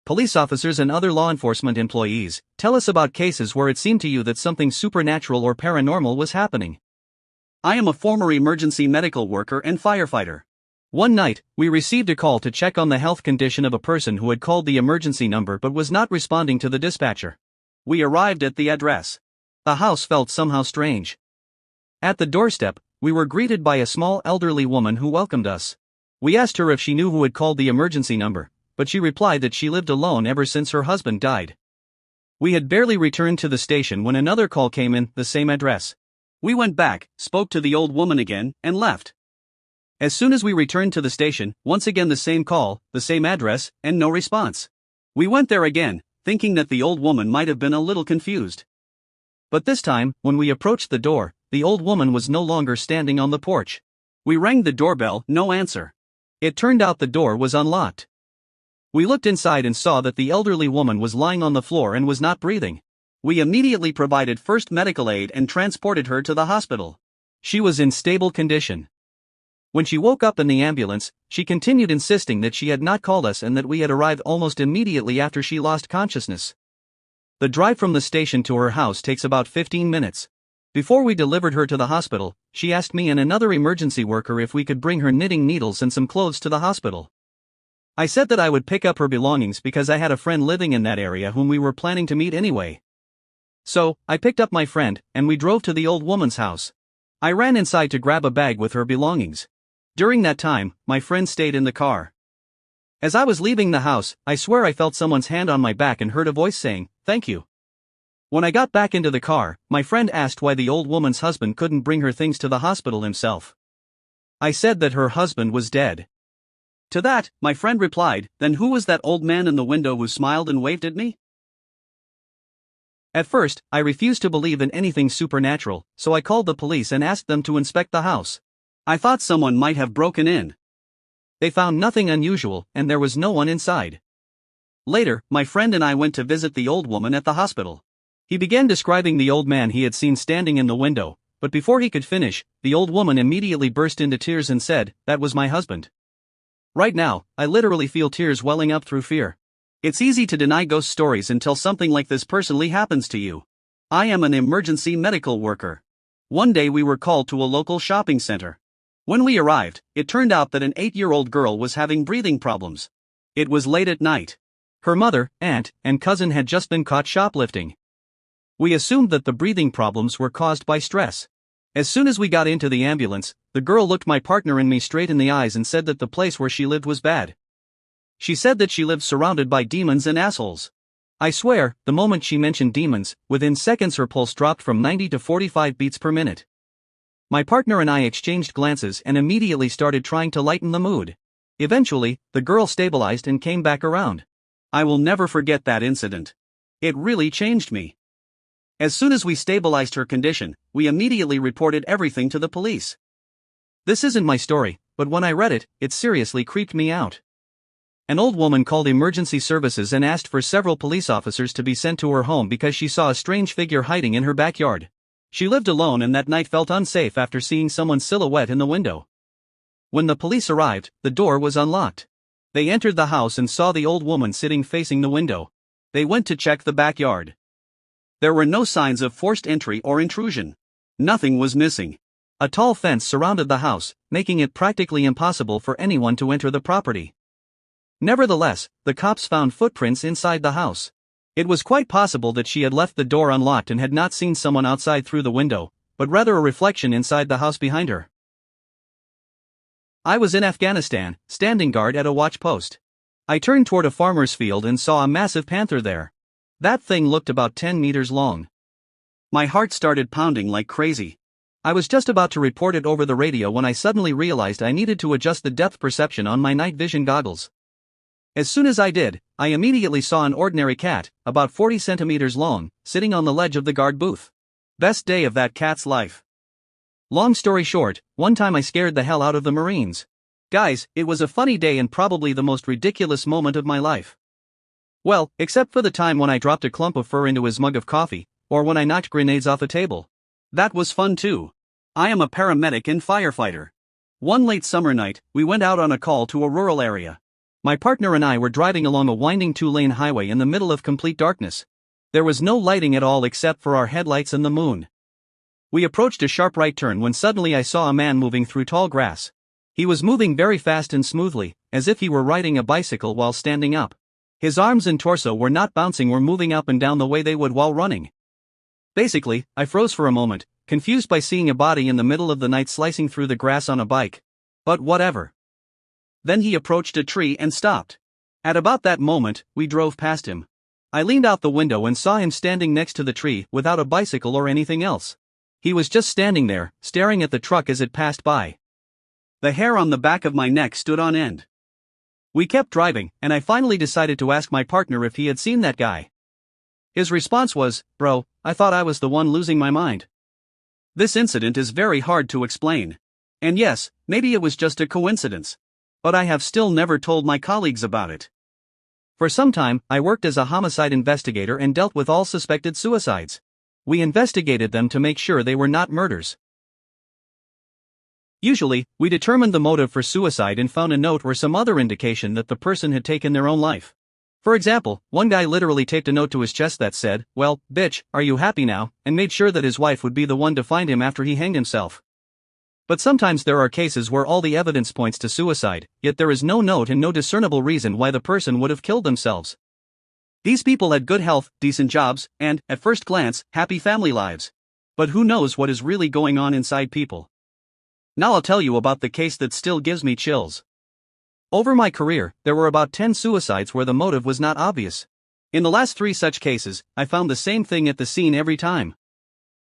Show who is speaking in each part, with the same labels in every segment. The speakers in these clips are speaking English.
Speaker 1: Police officers and other law enforcement employees, tell us about cases where it seemed to you that something supernatural or paranormal was happening.
Speaker 2: I am a former emergency medical worker and firefighter.
Speaker 1: One night, we received a call to check on the health condition of a person who had called the emergency number but was not responding to the dispatcher.
Speaker 2: We arrived at the address.
Speaker 1: The house felt somehow strange. At the doorstep, we were greeted by a small elderly woman who welcomed us. We asked her if she knew who had called the emergency number, but she replied that she lived alone ever since her husband died. We had barely returned to the station when another call came in, the same address.
Speaker 2: We went back, spoke to the old woman again, and left.
Speaker 1: As soon as we returned to the station, once again the same call, the same address, and no response.
Speaker 2: We went there again, thinking that the old woman might have been a little confused.
Speaker 1: But this time, when we approached the door, the old woman was no longer standing on the porch.
Speaker 2: We rang the doorbell, no answer.
Speaker 1: It turned out the door was unlocked. We looked inside and saw that the elderly woman was lying on the floor and was not breathing.
Speaker 2: We immediately provided first medical aid and transported her to the hospital.
Speaker 1: She was in stable condition. When she woke up in the ambulance, she continued insisting that she had not called us and that we had arrived almost immediately after she lost consciousness. The drive from the station to her house takes about 15 minutes. Before we delivered her to the hospital, she asked me and another emergency worker if we could bring her knitting needles and some clothes to the hospital. I said that I would pick up her belongings because I had a friend living in that area whom we were planning to meet anyway. So, I picked up my friend, and we drove to the old woman's house. I ran inside to grab a bag with her belongings. During that time, my friend stayed in the car. As I was leaving the house, I swear I felt someone's hand on my back and heard a voice saying, "Thank you." When I got back into the car, my friend asked why the old woman's husband couldn't bring her things to the hospital himself. I said that her husband was dead.
Speaker 2: To that, my friend replied, "Then who was that old man in the window who smiled and waved at me?"
Speaker 1: At first, I refused to believe in anything supernatural, so I called the police and asked them to inspect the house.
Speaker 2: I thought someone might have broken in.
Speaker 1: They found nothing unusual, and there was no one inside.
Speaker 2: Later, my friend and I went to visit the old woman at the hospital.
Speaker 1: He began describing the old man he had seen standing in the window, but before he could finish, the old woman immediately burst into tears and said, "That was my husband." Right now, I literally feel tears welling up through fear.
Speaker 2: It's easy to deny ghost stories until something like this personally happens to you. I am an emergency medical worker. One day we were called to a local shopping center. When we arrived, it turned out that an 8-year-old girl was having breathing problems. It was late at night.
Speaker 1: Her mother, aunt, and cousin had just been caught shoplifting. We assumed that the breathing problems were caused by stress. As soon as we got into the ambulance, the girl looked my partner and me straight in the eyes and said that the place where she lived was bad. She said that she lived surrounded by demons and assholes. I swear, the moment she mentioned demons, within seconds her pulse dropped from 90 to 45 beats per minute. My partner and I exchanged glances and immediately started trying to lighten the mood. Eventually, the girl stabilized and came back around.
Speaker 2: I will never forget that incident. It really changed me. As soon as we stabilized her condition, we immediately reported everything to the police.
Speaker 1: This isn't my story, but when I read it, it seriously creeped me out. An old woman called emergency services and asked for several police officers to be sent to her home because she saw a strange figure hiding in her backyard. She lived alone and that night felt unsafe after seeing someone's silhouette in the window. When the police arrived, the door was unlocked. They entered the house and saw the old woman sitting facing the window. They went to check the backyard.
Speaker 2: There were no signs of forced entry or intrusion. Nothing was missing.
Speaker 1: A tall fence surrounded the house, making it practically impossible for anyone to enter the property. Nevertheless, the cops found footprints inside the house. It was quite possible that she had left the door unlocked and had not seen someone outside through the window, but rather a reflection inside the house behind her. I was in Afghanistan, standing guard at a watch post. I turned toward a farmer's field and saw a massive panther there. That thing looked about 10 meters long.
Speaker 2: My heart started pounding like crazy.
Speaker 1: I was just about to report it over the radio when I suddenly realized I needed to adjust the depth perception on my night vision goggles. As soon as I did, I immediately saw an ordinary cat, about 40 centimeters long, sitting on the ledge of the guard booth.
Speaker 2: Best day of that cat's life.
Speaker 1: Long story short, one time I scared the hell out of the Marines. Guys, it was a funny day and probably the most ridiculous moment of my life. Well, except for the time when I dropped a clump of fur into his mug of coffee, or when I knocked grenades off a table.
Speaker 2: That was fun too. I am a paramedic and firefighter. One late summer night, we went out on a call to a rural area.
Speaker 1: My partner and I were driving along a winding 2-lane highway in the middle of complete darkness. There was no lighting at all except for our headlights and the moon. We approached a sharp right turn when suddenly I saw a man moving through tall grass. He was moving very fast and smoothly, as if he were riding a bicycle while standing up. His arms and torso were not bouncing or moving up and down the way they would while running. Basically, I froze for a moment, confused by seeing a body in the middle of the night slicing through the grass on a bike. But whatever. Then he approached a tree and stopped. At about that moment, we drove past him. I leaned out the window and saw him standing next to the tree without a bicycle or anything else. He was just standing there, staring at the truck as it passed by. The hair on the back of my neck stood on end. We kept driving, and I finally decided to ask my partner if he had seen that guy. His response was, "Bro, I thought I was the one losing my mind." This incident is very hard to explain. And yes, maybe it was just a coincidence. But I have still never told my colleagues about it. For some time, I worked as a homicide investigator and dealt with all suspected suicides. We investigated them to make sure they were not murders. Usually, we determined the motive for suicide and found a note or some other indication that the person had taken their own life. For example, one guy literally taped a note to his chest that said, "Well, bitch, are you happy now?" and made sure that his wife would be the one to find him after he hanged himself. But sometimes there are cases where all the evidence points to suicide, yet there is no note and no discernible reason why the person would have killed themselves. These people had good health, decent jobs, and, at first glance, happy family lives. But who knows what is really going on inside people? Now I'll tell you about the case that still gives me chills. Over my career, there were about 10 suicides where the motive was not obvious. In the last 3 such cases, I found the same thing at the scene every time.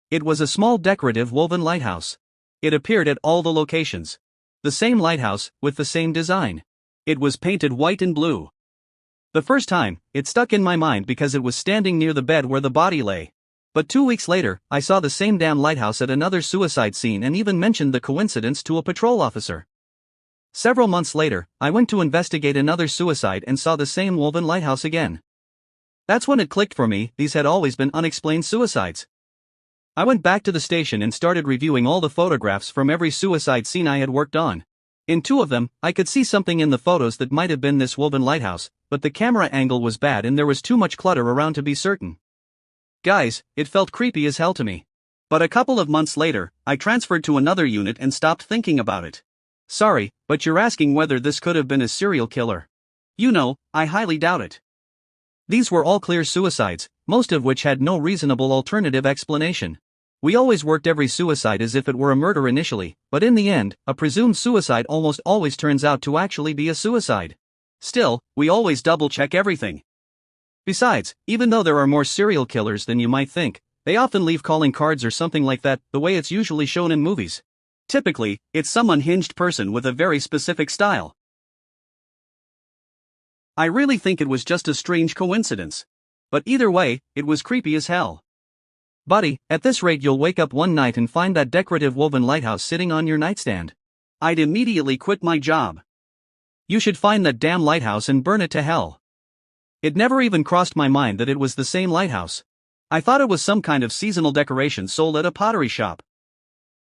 Speaker 1: It was a small decorative woven lighthouse. It appeared at all the locations. The same lighthouse, with the same design. It was painted white and blue. The first time, it stuck in my mind because it was standing near the bed where the body lay. But 2 weeks later, I saw the same damn lighthouse at another suicide scene and even mentioned the coincidence to a patrol officer. Several months later, I went to investigate another suicide and saw the same woven lighthouse again. That's when it clicked for me, these had always been unexplained suicides. I went back to the station and started reviewing all the photographs from every suicide scene I had worked on. In 2 of them, I could see something in the photos that might have been this woven lighthouse, but the camera angle was bad and there was too much clutter around to be certain. Guys, it felt creepy as hell to me. But a couple of months later, I transferred to another unit and stopped thinking about it. Sorry, but you're asking whether this could have been a serial killer. You know, I highly doubt it. These were all clear suicides, most of which had no reasonable alternative explanation. We always worked every suicide as if it were a murder initially, but in the end, a presumed suicide almost always turns out to actually be a suicide. Still, we always double-check everything. Besides, even though there are more serial killers than you might think, they often leave calling cards or something like that, the way it's usually shown in movies. Typically, it's some unhinged person with a very specific style. I really think it was just a strange coincidence. But either way, it was creepy as hell. Buddy, at this rate you'll wake up one night and find that decorative woven lighthouse sitting on your nightstand. I'd immediately quit my job. You should find that damn lighthouse and burn it to hell. It never even crossed my mind that it was the same lighthouse. I thought it was some kind of seasonal decoration sold at a pottery shop.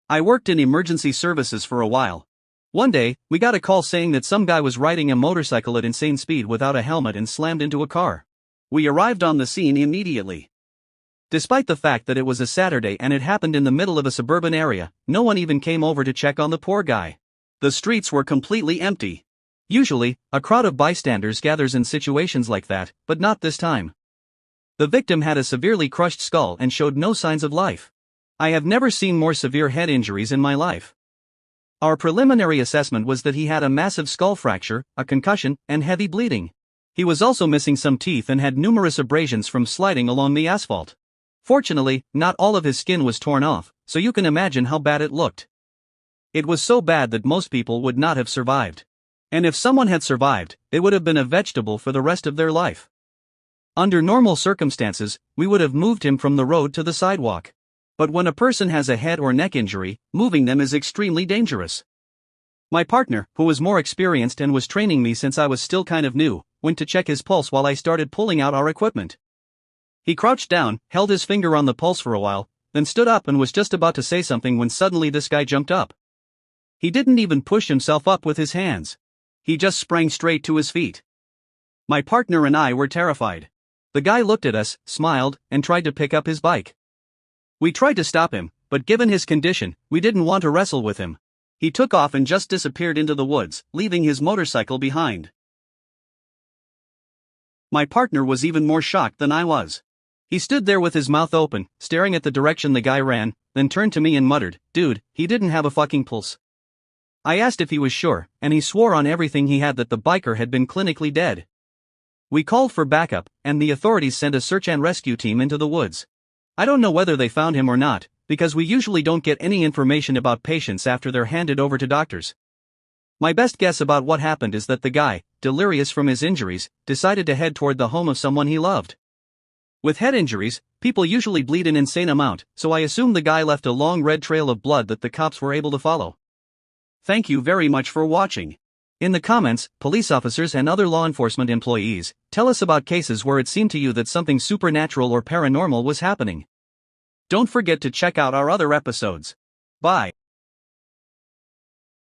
Speaker 1: I worked in emergency services for a while. One day, we got a call saying that some guy was riding a motorcycle at insane speed without a helmet and slammed into a car. We arrived on the scene immediately. Despite the fact that it was a Saturday and it happened in the middle of a suburban area, no one even came over to check on the poor guy. The streets were completely empty. Usually, a crowd of bystanders gathers in situations like that, but not this time. The victim had a severely crushed skull and showed no signs of life. I have never seen more severe head injuries in my life. Our preliminary assessment was that he had a massive skull fracture, a concussion, and heavy bleeding. He was also missing some teeth and had numerous abrasions from sliding along the asphalt. Fortunately, not all of his skin was torn off, so you can imagine how bad it looked. It was so bad that most people would not have survived. And if someone had survived, it would have been a vegetable for the rest of their life. Under normal circumstances, we would have moved him from the road to the sidewalk. But when a person has a head or neck injury, moving them is extremely dangerous. My partner, who was more experienced and was training me since I was still kind of new, went to check his pulse while I started pulling out our equipment. He crouched down, held his finger on the pulse for a while, then stood up and was just about to say something when suddenly this guy jumped up. He didn't even push himself up with his hands. He just sprang straight to his feet.
Speaker 2: My partner and I were terrified.
Speaker 1: The guy looked at us, smiled, and tried to pick up his bike. We tried to stop him, but given his condition, we didn't want to wrestle with him.
Speaker 2: He took off and just disappeared into the woods, leaving his motorcycle behind. My partner was even more shocked than I was.
Speaker 1: He stood there with his mouth open, staring at the direction the guy ran, then turned to me and muttered, "Dude, he didn't have a fucking pulse." I asked if he was sure, and he swore on everything he had that the biker had been clinically dead. We called for backup, and the authorities sent a search and rescue team into the woods. I don't know whether they found him or not, because we usually don't get any information about patients after they're handed over to doctors. My best guess about what happened is that the guy, delirious from his injuries, decided to head toward the home of someone he loved. With head injuries, people usually bleed an insane amount, so I assume the guy left a long red trail of blood that the cops were able to follow.
Speaker 2: Thank you very much for watching.
Speaker 1: In the comments, police officers and other law enforcement employees, tell us about cases where it seemed to you that something supernatural or paranormal was happening.
Speaker 2: Don't forget to check out our other episodes. Bye.